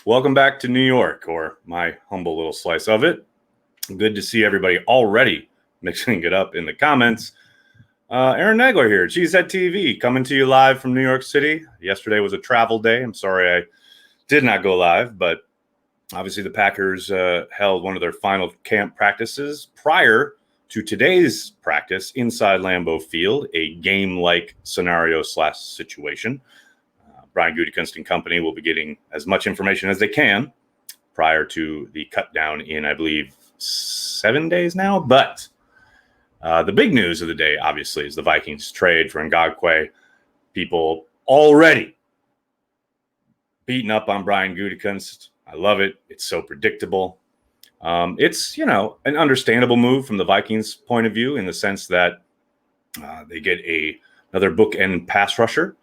Welcome back to New York, or my humble little slice of it. Good to see everybody already mixing it up in the comments. Aaron Nagler here, Cheesehead TV, coming to you live from New York City. Yesterday was a travel day. I'm sorry I did not go live, but obviously the Packers held one of their final camp practices prior to today's practice inside Lambeau Field, a game-like scenario/situation. Brian Gutekunst and company will be getting as much information as they can prior to the cut down in, I believe, 7 days now. But the big news of the day, obviously, is the Vikings trade for Ngakoue. People already beating up on Brian Gutekunst. I love it. It's so predictable. It's, an understandable move from the Vikings' point of view in the sense that they get another bookend pass rusher.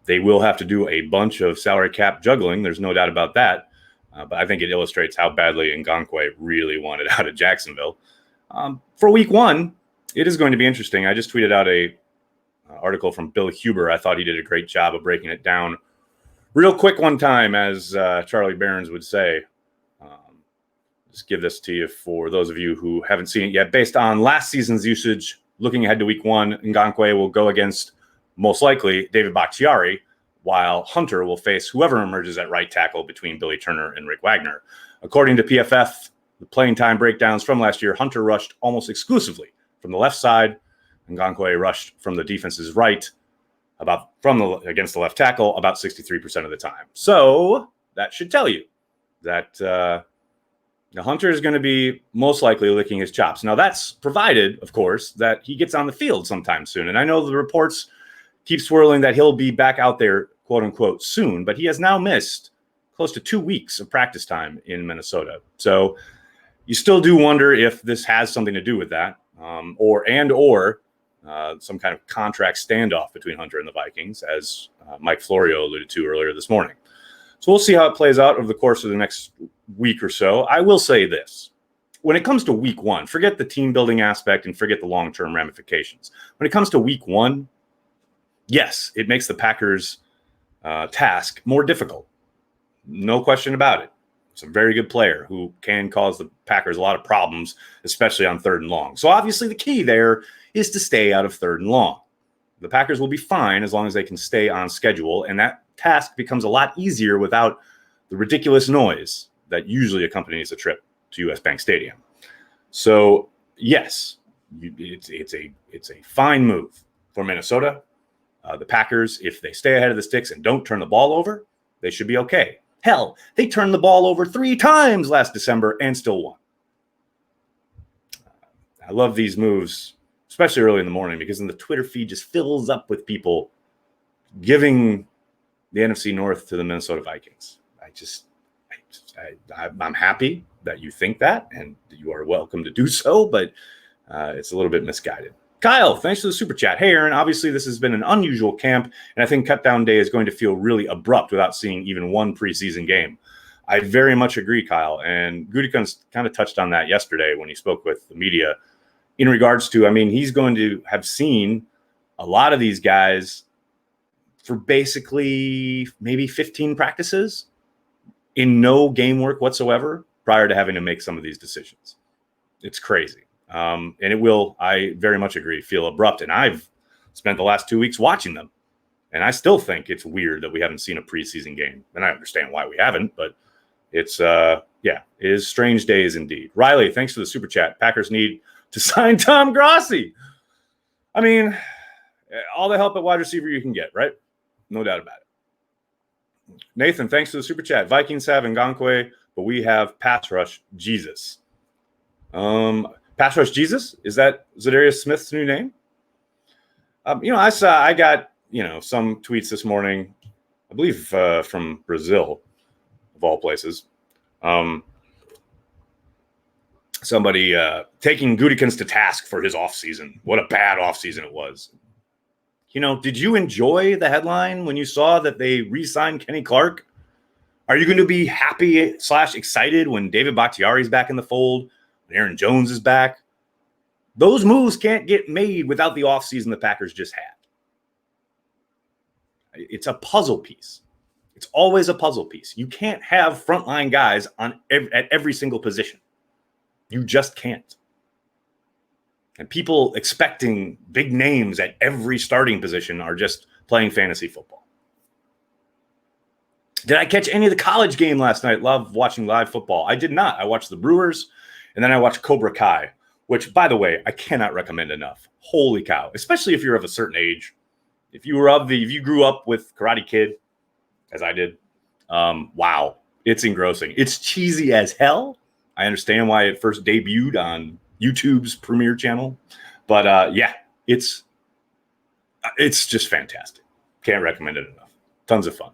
They will have to do a bunch of salary cap juggling. There's no doubt about that. But I think it illustrates how badly Ngakoue really wanted out of Jacksonville. For week one, it is going to be interesting. I just tweeted out a article from Bill Huber. I thought he did a great job of breaking it down real quick one time, as Charlie Barons would say. Just give this to you for those of you who haven't seen it yet. Based on last season's usage, looking ahead to week one, Ngakoue will go against most likely David Bakhtiari, while Hunter will face whoever emerges at right tackle between Billy Turner and Rick Wagner. According to PFF, the playing time breakdowns from last year, Hunter rushed almost exclusively from the left side, and Ngakoue rushed from the defense's right, against the left tackle about 63% of the time. So that should tell you that Hunter is going to be most likely licking his chops. Now, that's provided, of course, that he gets on the field sometime soon. And I know the reports keep swirling that he'll be back out there, quote unquote, soon, but he has now missed close to 2 weeks of practice time in Minnesota. So you still do wonder if this has something to do with that, or some kind of contract standoff between Hunter and the Vikings, as Mike Florio alluded to earlier this morning. So we'll see how it plays out over the course of the next week or so. I will say this. When it comes to week one, forget the team building aspect and forget the long-term ramifications. When it comes to week one, yes, it makes the Packers' task more difficult. No question about it. It's a very good player who can cause the Packers a lot of problems, especially on 3rd and long. So obviously the key there is to stay out of 3rd and long. The Packers will be fine as long as they can stay on schedule, and that task becomes a lot easier without the ridiculous noise that usually accompanies a trip to US Bank Stadium. So yes, it's a fine move for Minnesota. The Packers, if they stay ahead of the sticks and don't turn the ball over, they should be okay. Hell, they turned the ball over 3 times last December and still won. I love these moves, especially early in the morning, because then the Twitter feed just fills up with people giving the NFC North to the Minnesota Vikings. I'm happy that you think that, and you are welcome to do so, but it's a little bit misguided. Kyle, thanks for the super chat. Hey, Aaron, obviously this has been an unusual camp, and I think cutdown day is going to feel really abrupt without seeing even one preseason game. I very much agree, Kyle, and Gutekunst kind of touched on that yesterday when he spoke with the media in regards to, he's going to have seen a lot of these guys for basically maybe 15 practices in no game work whatsoever prior to having to make some of these decisions. It's crazy. And it will, I very much agree, feel abrupt. And I've spent the last 2 weeks watching them. And I still think it's weird that we haven't seen a preseason game. And I understand why we haven't, but it's, it is strange days indeed. Riley, thanks for the super chat. Packers need to sign Tom Grossi. All the help at wide receiver you can get, right? No doubt about it. Nathan, thanks for the super chat. Vikings have Ngakoue, but we have pass rush Jesus. Pass rush Jesus? Is that Za'Darius Smith's new name? I got some tweets this morning, I believe from Brazil, of all places. Somebody taking Gutekunst to task for his offseason. What a bad offseason it was. Did you enjoy the headline when you saw that they re-signed Kenny Clark? Are you going to be happy / excited when David Bakhtiari is back in the fold, when Aaron Jones is back? Those moves can't get made without the offseason the Packers just had. It's a puzzle piece. It's always a puzzle piece. You can't have frontline guys at every single position. You just can't. And people expecting big names at every starting position are just playing fantasy football. Did I catch any of the college game last night? Love watching live football. I did not. I watched the Brewers, and then I watched Cobra Kai, which, by the way, I cannot recommend enough. Holy cow. Especially if you're of a certain age. If you grew up with Karate Kid, as I did, wow, it's engrossing. It's cheesy as hell. I understand why it first debuted on YouTube's premiere channel, but yeah, it's just fantastic. Can't recommend it enough. Tons of fun.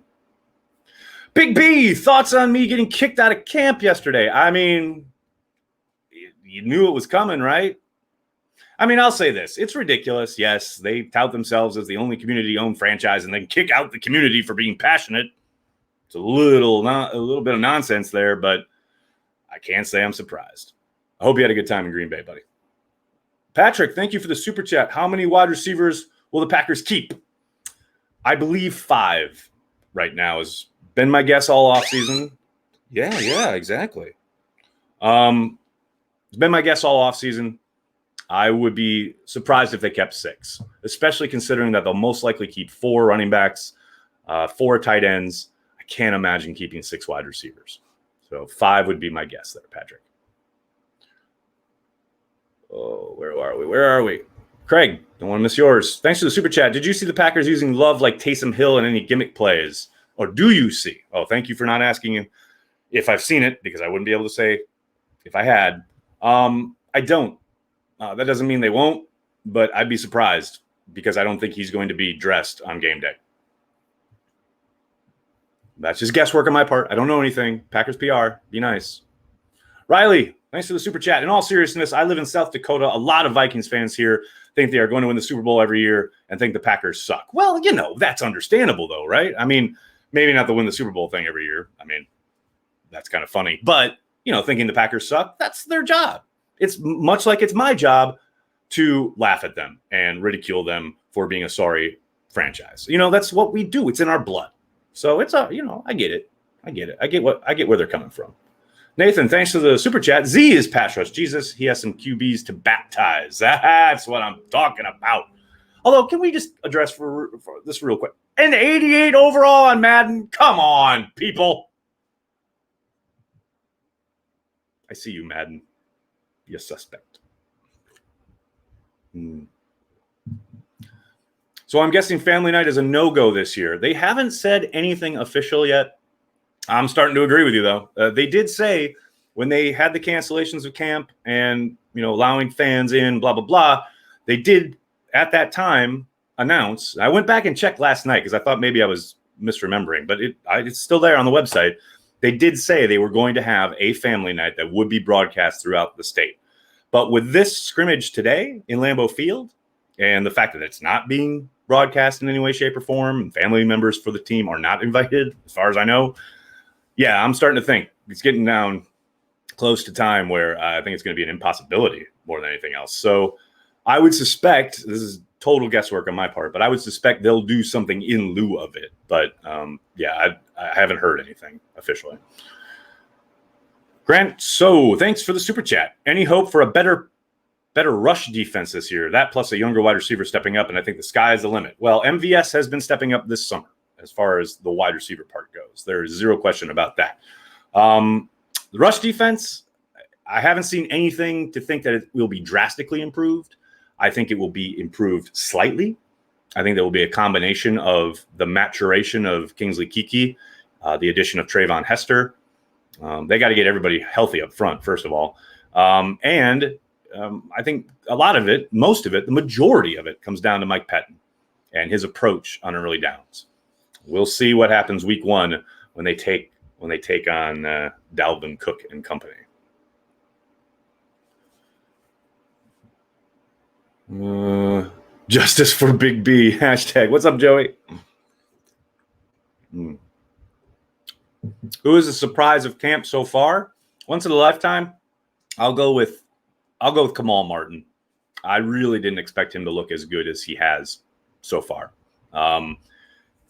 Big B, thoughts on me getting kicked out of camp yesterday? I mean, you knew it was coming, right? I mean, I'll say this. It's ridiculous. Yes, they tout themselves as the only community-owned franchise and then kick out the community for being passionate. It's a little bit of nonsense there, but I can't say I'm surprised. I hope you had a good time in Green Bay, buddy. Patrick, thank you for the super chat. How many wide receivers will the Packers keep? I believe 5 right now has been my guess all offseason. Yeah, exactly. It's been my guess all offseason. I would be surprised if they kept 6, especially considering that they'll most likely keep 4 running backs, 4 tight ends. I can't imagine keeping 6 wide receivers. So 5 would be my guess there, Patrick. Oh, where are we? Craig, don't want to miss yours. Thanks for the super chat. Did you see the Packers using Love like Taysom Hill in any gimmick plays? Or do you see? Oh, thank you for not asking if I've seen it, because I wouldn't be able to say if I had. I don't. That doesn't mean they won't, but I'd be surprised because I don't think he's going to be dressed on game day. That's just guesswork on my part. I don't know anything. Packers PR. Be nice. Riley, thanks for the super chat. In all seriousness, I live in South Dakota. A lot of Vikings fans here think they are going to win the Super Bowl every year and think the Packers suck. Well, that's understandable, though, right? I mean, maybe not the win the Super Bowl thing every year. I mean, that's kind of funny. But, thinking the Packers suck, that's their job. It's much like it's my job to laugh at them and ridicule them for being a sorry franchise. That's what we do. It's in our blood. So it's I get it. I get where they're coming from. Nathan, thanks for the super chat. Z is pass rush. Jesus, he has some QBs to baptize. That's what I'm talking about. Although, can we just address for this real quick? An 88 overall on Madden? Come on, people. I see you, Madden. You suspect. So I'm guessing family night is a no-go this year. They haven't said anything official yet. I'm starting to agree with you, though. They did say when they had the cancellations of camp and, allowing fans in, blah, blah, blah, they did at that time announce. I went back and checked last night because I thought maybe I was misremembering, but it's still there on the website. They did say they were going to have a family night that would be broadcast throughout the state. But with this scrimmage today in Lambeau Field and the fact that it's not being broadcast in any way, shape, or form, and family members for the team are not invited, as far as I know, yeah, I'm starting to think it's getting down close to time where I think it's going to be an impossibility more than anything else. So I would suspect, this is total guesswork on my part, but I would suspect they'll do something in lieu of it. But yeah, I haven't heard anything officially. Grant, so thanks for the super chat. Any hope for a better rush defense this year? That plus a younger wide receiver stepping up, and I think the sky is the limit. Well, MVS has been stepping up this summer as far as the wide receiver part goes. There is zero question about that. The rush defense, I haven't seen anything to think that it will be drastically improved. I think it will be improved slightly. I think there will be a combination of the maturation of Kingsley Keke, the addition of Trayvon Hester. They got to get everybody healthy up front, first of all. And I think a lot of it, most of it, the majority of it comes down to Mike Pettin and his approach on early downs. We'll see what happens week 1 when they take on Dalvin Cook and company. Justice for Big B. Hashtag. What's up, Joey? Who is the surprise of camp so far? Once in a lifetime, I'll go with Kamal Martin. I really didn't expect him to look as good as he has so far.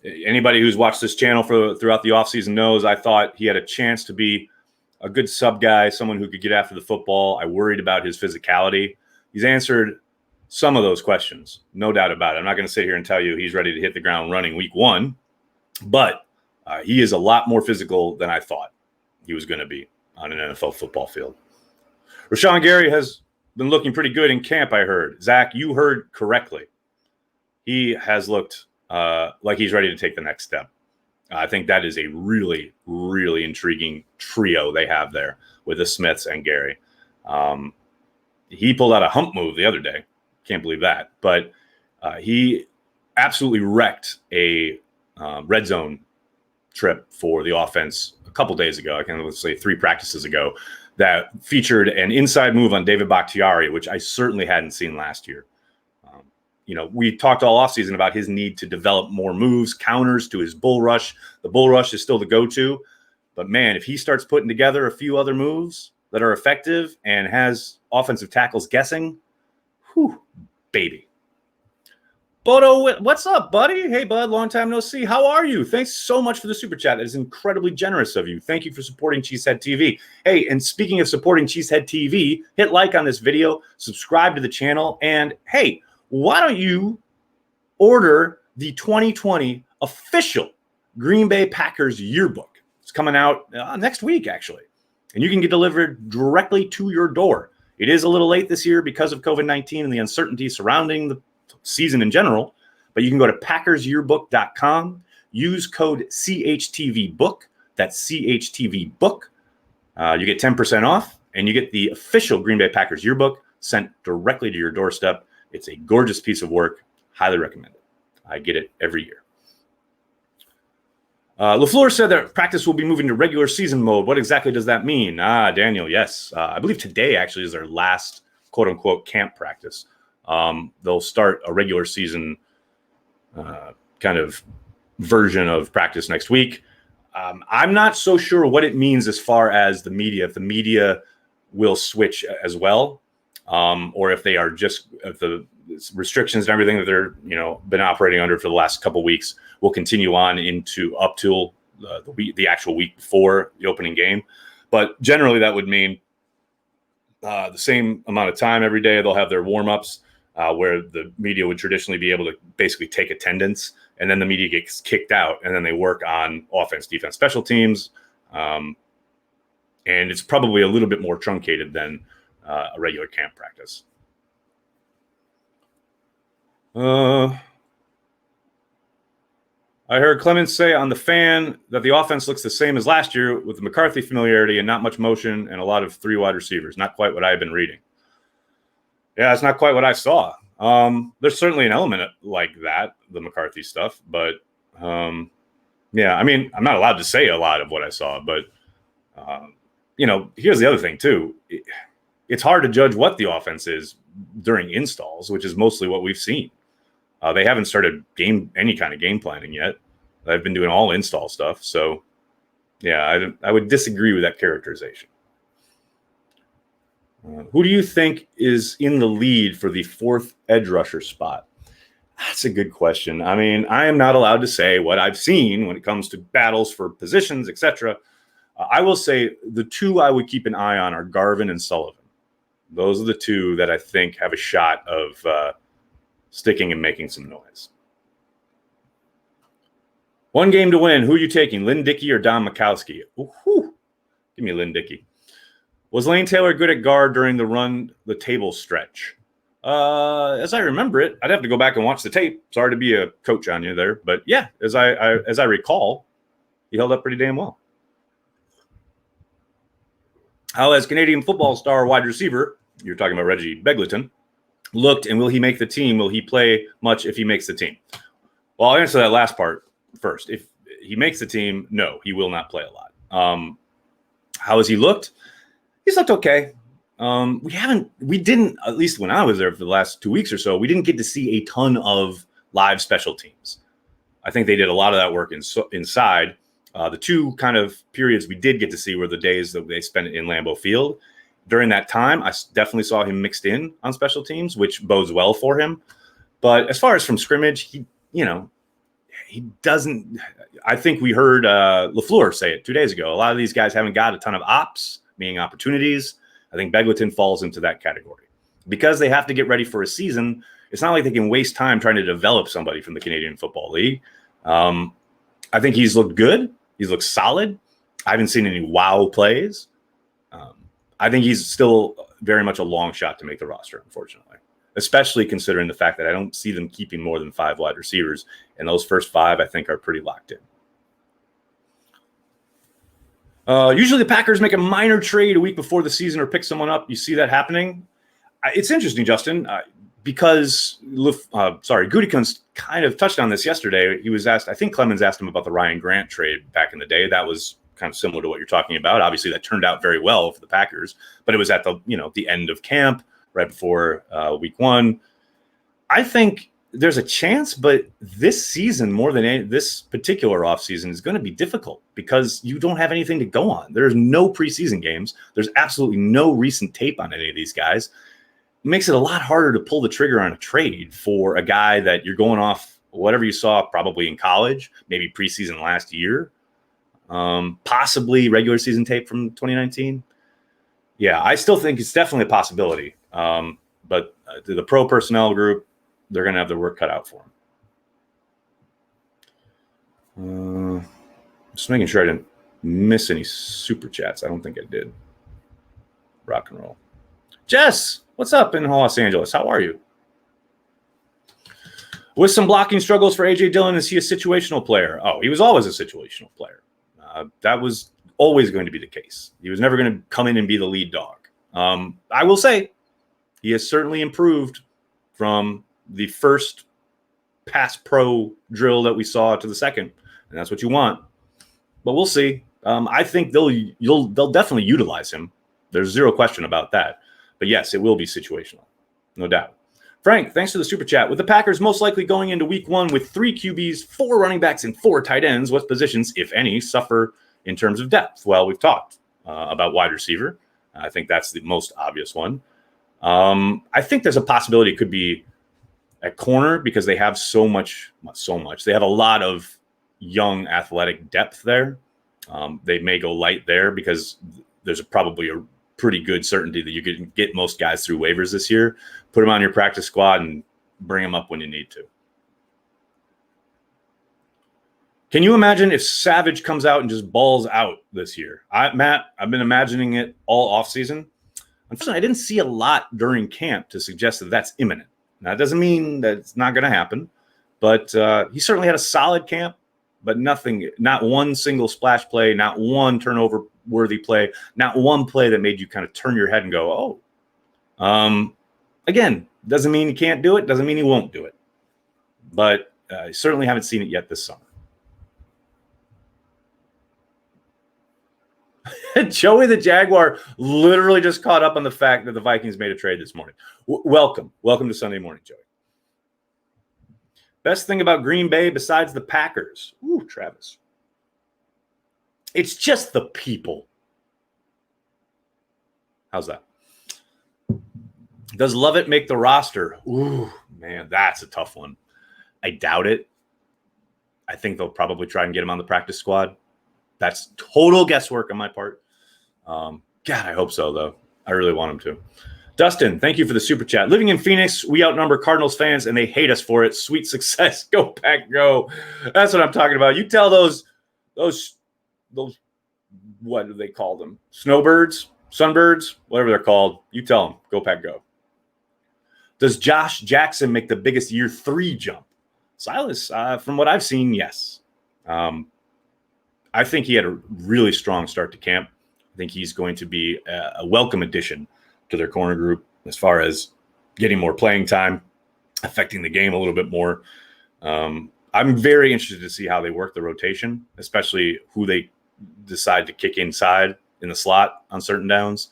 Anybody who's watched this channel throughout the offseason knows I thought he had a chance to be a good sub guy, someone who could get after the football. I worried about his physicality. He's answered some of those questions, no doubt about it. I'm not going to sit here and tell you he's ready to hit the ground running week 1, but he is a lot more physical than I thought he was going to be on an NFL football field. Rashawn Gary has been looking pretty good in camp, I heard. Zach, you heard correctly. He has looked like he's ready to take the next step. I think that is a really, really intriguing trio they have there with the Smiths and Gary. He pulled out a hump move the other day. Can't believe that. But he absolutely wrecked a red zone trip for the offense a couple days ago. I can say 3 practices ago that featured an inside move on David Bakhtiari, which I certainly hadn't seen last year. We talked all offseason about his need to develop more moves, counters to his bull rush. The bull rush is still the go-to. But, man, if he starts putting together a few other moves that are effective and has offensive tackles guessing, whew, baby. Bodo, what's up, buddy? Hey, bud, long time no see. How are you? Thanks so much for the super chat. It is incredibly generous of you. Thank you for supporting Cheesehead TV. Hey, and speaking of supporting Cheesehead TV, hit like on this video, subscribe to the channel, and, hey, why don't you order the 2020 official Green Bay Packers yearbook? It's coming out next week, actually, and you can get delivered directly to your door. It is a little late this year because of COVID-19 and the uncertainty surrounding the season in general, but you can go to packersyearbook.com, use code CHTVBOOK. That's CHTVBOOK. You get 10% off, and you get the official Green Bay Packers yearbook sent directly to your doorstep. It's a gorgeous piece of work. Highly recommend it. I get it every year. LaFleur said that practice will be moving to regular season mode. What exactly does that mean? Daniel, yes. I believe today actually is their last quote-unquote camp practice. They'll start a regular season kind of version of practice next week. I'm not so sure what it means as far as the media, if the media will switch as well. Or if they are just if the restrictions and everything that they're been operating under for the last couple of weeks will continue on into up till the actual week before the opening game. But generally, that would mean the same amount of time every day. They'll have their warm-ups where the media would traditionally be able to basically take attendance, and then the media gets kicked out, and then they work on offense, defense, special teams, and it's probably a little bit more truncated than a regular camp practice. I heard Clemens say on The Fan that the offense looks the same as last year with the McCarthy familiarity and not much motion and a lot of 3 wide receivers. Not quite what I've been reading. Yeah, it's not quite what I saw. There's certainly an element like that, the McCarthy stuff. But, yeah, I mean, I'm not allowed to say a lot of what I saw. But, here's the other thing, too. It's hard to judge what the offense is during installs, which is mostly what we've seen. They haven't started any kind of game planning yet. They've been doing all install stuff. So, yeah, I would disagree with that characterization. Who do you think is in the lead for the 4th edge rusher spot? That's a good question. I mean, I am not allowed to say what I've seen when it comes to battles for positions, etc. I will say the 2 I would keep an eye on are Garvin and Sullivan. Those are the 2 that I think have a shot of sticking and making some noise. 1 game to win. Who are you taking, Lynn Dickey or Don Mikowski? Ooh, give me Lynn Dickey. Was Lane Taylor good at guard during the run the table stretch? As I remember it, I'd have to go back and watch the tape. Sorry to be a coach on you there, but yeah, as I recall, he held up pretty damn well. How has Canadian football star wide receiver, you're talking about Reggie Begelton, looked, and will he make the team? Will he play much if he makes the team? Well, I'll answer that last part first. If he makes the team, no, he will not play a lot. How has he looked? He's looked okay. We didn't, at least when I was there for the last 2 weeks or so, we didn't get to see a ton of live special teams. I think they did a lot of that work inside. The 2 kind of periods we did get to see were the days that they spent in Lambeau Field. During that time, I definitely saw him mixed in on special teams, which bodes well for him. But as far as from scrimmage, he he doesn't. I think we heard LaFleur say it 2 days ago. A lot of these guys haven't got a ton of ops, meaning opportunities. I think Begelton falls into that category. Because they have to get ready for a season, it's not like they can waste time trying to develop somebody from the Canadian Football League. I think he's looked good. He's looked solid. I haven't seen any wow plays. I think he's still very much a long shot to make the roster, unfortunately, especially considering the fact that I don't see them keeping more than 5 wide receivers. And those first 5, I think, are pretty locked in. Usually the Packers make a minor trade a week before the season or pick someone up. You see that happening? It's interesting, Justin, because Gutekunst kind of touched on this yesterday. He was asked, I think Clemens asked him about the Ryan Grant trade back in the day. That was kind of similar to what you're talking about. Obviously, that turned out very well for the Packers, but it was at the end of camp, right before week 1. I think there's a chance, but this season, more than this particular offseason, is going to be difficult because you don't have anything to go on. There's no preseason games. There's absolutely no recent tape on any of these guys. It makes it a lot harder to pull the trigger on a trade for a guy that you're going off whatever you saw probably in college, maybe preseason last year, possibly regular season tape from 2019. Yeah, I still think it's definitely a possibility. But the pro personnel group, they're going to have their work cut out for them. Just making sure I didn't miss any super chats. I don't think I did. Rock and roll. Jess, what's up in Los Angeles? How are you? With some blocking struggles for A.J. Dillon, is he a situational player? Oh, he was always a situational player. That was always going to be the case. He was never going to come in and be the lead dog. I will say he has certainly improved from the first pass pro drill that we saw to the second, and that's what you want. But we'll see. I think they'll definitely utilize him. There's zero question about that. But yes, it will be situational, no doubt. Frank, thanks for the super chat. With the Packers most likely going into week 1 with 3 QBs, 4 running backs, and 4 tight ends, what positions, if any, suffer in terms of depth? Well, we've talked about wide receiver. I think that's the most obvious one. I think there's a possibility it could be at corner because they have so much. They have a lot of young athletic depth there. They may go light there because there's probably a pretty good certainty that you can get most guys through waivers this year, put them on your practice squad, and bring them up when you need to. Can you imagine if Savage comes out and just balls out this year? Matt, I've been imagining it all offseason. Unfortunately, I didn't see a lot during camp to suggest that that's imminent. Now, that doesn't mean that it's not going to happen, but he certainly had a solid camp, but not one single splash play, not one turnover-worthy play, not one play that made you kind of turn your head and go, oh. Again, doesn't mean he can't do it, doesn't mean he won't do it. But I certainly haven't seen it yet this summer. Joey the Jaguar literally just caught up on the fact that the Vikings made a trade this morning. Welcome to Sunday morning, Joey. Best thing about Green Bay besides the Packers. Ooh, Travis. It's just the people. How's that? Does Lovett make the roster? Ooh, man, that's a tough one. I doubt it. I think they'll probably try and get him on the practice squad. That's total guesswork on my part. God, I hope so, though. I really want him to. Dustin, thank you for the super chat. Living in Phoenix, we outnumber Cardinals fans, and they hate us for it. Sweet success. Go, Pack, go. That's what I'm talking about. You tell those, what do they call them? Snowbirds? Sunbirds? Whatever they're called. You tell them. Go, Pack, go. Does Josh Jackson make the biggest year 3 jump? Silas, from what I've seen, yes. I think he had a really strong start to camp. I think he's going to be a welcome addition to their corner group as far as getting more playing time, affecting the game a little bit more. I'm very interested to see how they work the rotation, especially who they decide to kick inside in the slot on certain downs.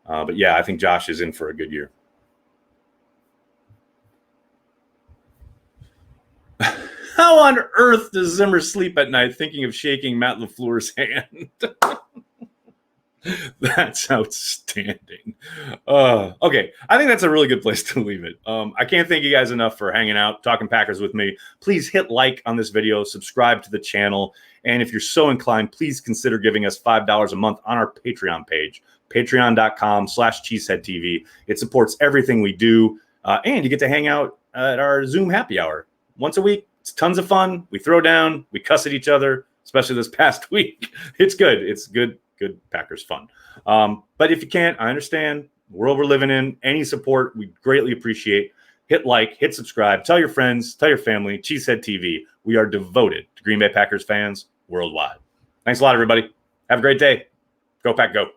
But yeah, I think Josh is in for a good year. How on earth does Zimmer sleep at night thinking of shaking Matt LaFleur's hand? That's outstanding. Okay, I think that's a really good place to leave it. I can't thank you guys enough for hanging out, talking Packers with me. Please hit like on this video, subscribe to the channel, and if you're so inclined, please consider giving us $5 a month on our Patreon page, patreon.com/cheeseheadtv. It supports everything we do, and you get to hang out at our Zoom happy hour once a week. It's tons of fun. We throw down, we cuss at each other, especially this past week. It's good. It's good Packers fun. But if you can't, I understand the world we're living in. Any support, we greatly appreciate. Hit like, hit subscribe, tell your friends, tell your family. Cheesehead TV. We are devoted to Green Bay Packers fans worldwide. Thanks a lot, everybody. Have a great day. Go Pack, go.